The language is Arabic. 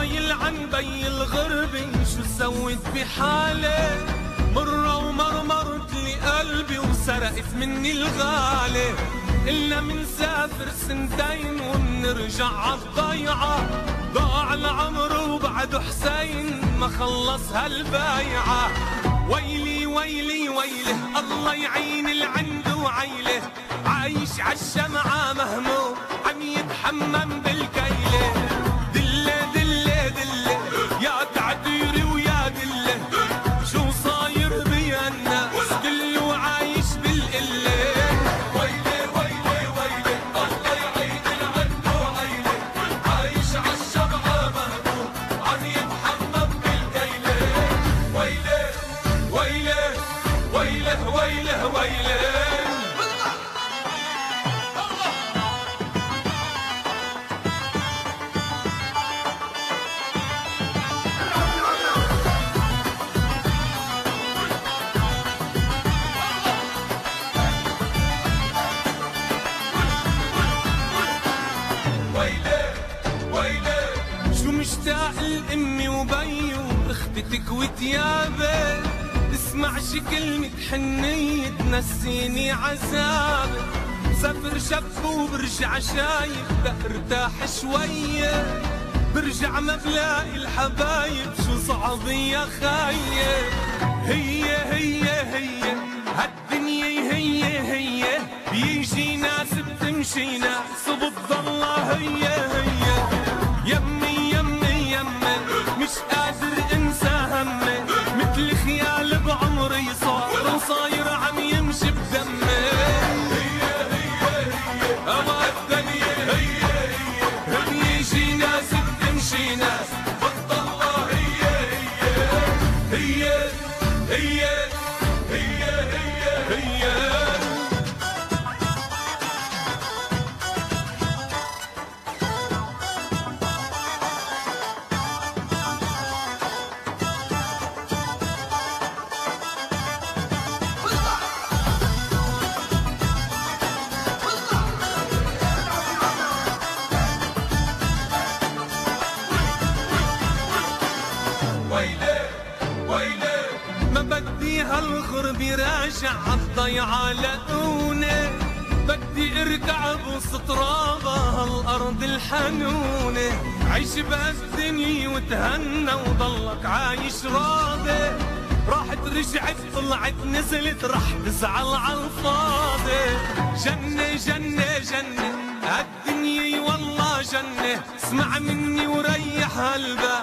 طايل عن بي الغربة شو سويت بحالي؟ مرة ومرمرت لي قلبي وسرقت مني الغالي. إلا منسافر سنتين ومنرجع عالضيعة، ضاع العمر وبعد حسين ما خلص هالبايعة. ويلي ويلي ويله الله يعين العند وعيله، عايش عالشمعة مهموم عم يتحمم بالكيلة. دلة دلة دلة يا تعتيري ويا دلة، شو صاير بيا الناس كله عايش بالقلة. ويلي ويلي ويلي الله يعين العند وعيله، عايش عالشمعة مهموم عم يتحمم بالكيلة. ويلي ويلي ويله ويله ويله. شو مشتاق لأمي وبي وأختك وتيابي، اسمع شي كلمة حنية تنسيني عذابي. سافر شب وبرجع شايف بأرتاح شوية، برجع ما بلاقي الحبايب شو صعب يا خاية. هي هي هي هالدنيا هي بيجي ناس بتمشي ناس وبتضلها هي. يمي يمي يمي مش قادر انسى همي، مثل خيال بعمري صار وصاير عم يمشي بدمي. هي هوا الدنيا هي بيجي ناس بتمشي ناس بتضلها هي. ما بدي هالغربة راجع عالضيعة لقوني، بدي اركع بوسط ترابها هالارض الحنونة. عيش بهالدنيا وتهنى وضلك عايش راضي، راحت رجعت طلعت نزلت رح تزعل عالفاضي. جنة جنة جنة هالدنيا والله جنة، اسمع مني وريح هالبال.